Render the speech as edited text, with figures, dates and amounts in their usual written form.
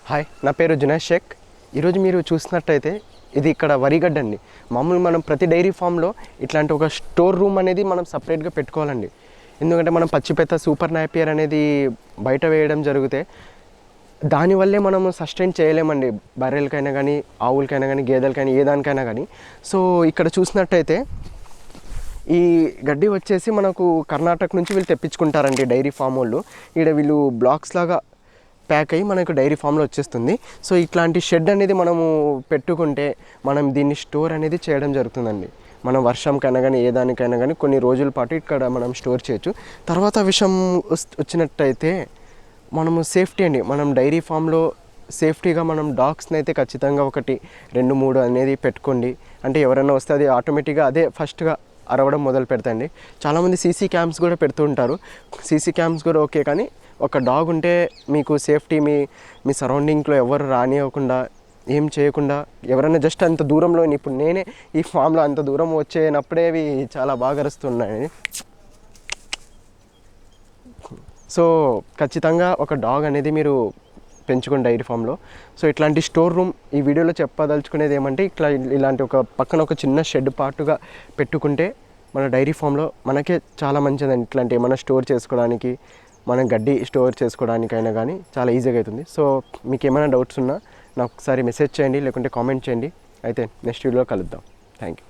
Hi, నా పేరు జునైద్ షేక్. ఈరోజు మీరు చూసినట్టయితే ఇది ఇక్కడ వరిగడ్డ అండి. మామూలు మనం ప్రతి డైరీ ఫామ్లో ఇట్లాంటి ఒక స్టోర్ రూమ్ అనేది మనం సపరేట్గా పెట్టుకోవాలండి. ఎందుకంటే మనం పచ్చిపెత్త సూపర్ నాపియర్ అనేది బయట వేయడం జరిగితే దానివల్లే మనం సస్టైన్ చేయలేమండి, బర్రెలకైనా కానీ ఆవులకైనా కానీ గేదెలకైనా ఏ దానికైనా కానీ. సో ఇక్కడ చూసినట్టయితే ఈ గడ్డి వచ్చేసి మనకు కర్ణాటక నుంచి వీళ్ళు తెప్పించుకుంటారండి డైరీ ఫామ్ వాళ్ళు. ఇక్కడ వీళ్ళు బ్లాక్స్ లాగా ప్యాక్ అయ్యి మనకు డైరీ ఫామ్లో వచ్చేస్తుంది. సో ఇట్లాంటి షెడ్ అనేది మనము పెట్టుకుంటే మనం దీన్ని స్టోర్ అనేది చేయడం జరుగుతుందండి. మనం వర్షంకైనా కానీ ఏ దానికైనా కానీ కొన్ని రోజుల పాటు ఇక్కడ మనం స్టోర్ చేయొచ్చు. తర్వాత విషయం వచ్చినట్టయితే మనము సేఫ్టీ అండి. మనం డైరీ ఫామ్లో సేఫ్టీగా మనం డాగ్స్ని అయితే ఖచ్చితంగా 1, 2, 3 అనేది పెట్టుకోండి. అంటే ఎవరైనా వస్తే అది ఆటోమేటిక్గా అదే ఫస్ట్గా అరవడం మొదలు పెడతాయండి. చాలామంది సీసీ క్యామ్స్ కూడా పెడుతూ ఉంటారు. సీసీ క్యామ్స్ కూడా ఓకే, కానీ ఒక డాగ్ ఉంటే మీకు సేఫ్టీ, మీ సరౌండింగ్లో ఎవరు రానివ్వకుండా ఏం చేయకుండా ఎవరైనా జస్ట్ అంత దూరంలో, ఇప్పుడు నేనే ఈ ఫామ్లో అంత దూరం వచ్చేనప్పుడే అవి చాలా బాగా అరుస్తున్నాయి. సో ఖచ్చితంగా ఒక డాగ్ అనేది మీరు పెంచుకోండి డైరీ ఫామ్లో. సో ఇట్లాంటి స్టోర్ రూమ్ ఈ వీడియోలో చెప్పదలుచుకునేది ఏమంటే, ఇలాంటి ఒక పక్కన ఒక చిన్న షెడ్ పార్టుగా పెట్టుకుంటే మన డైరీ ఫామ్లో మనకే చాలా మంచిదండి. ఇట్లాంటి ఏమైనా స్టోర్ చేసుకోవడానికి, మనం గడ్డి స్టోర్ చేసుకోవడానికైనా కానీ చాలా ఈజీగా అవుతుంది. సో మీకు ఏమైనా డౌట్స్ ఉన్నా నాకు ఒకసారి మెసేజ్ చేయండి, లేకుంటే కామెంట్ చేయండి. అయితే నెక్స్ట్ వీడియోలో కలుద్దాం. Thank you.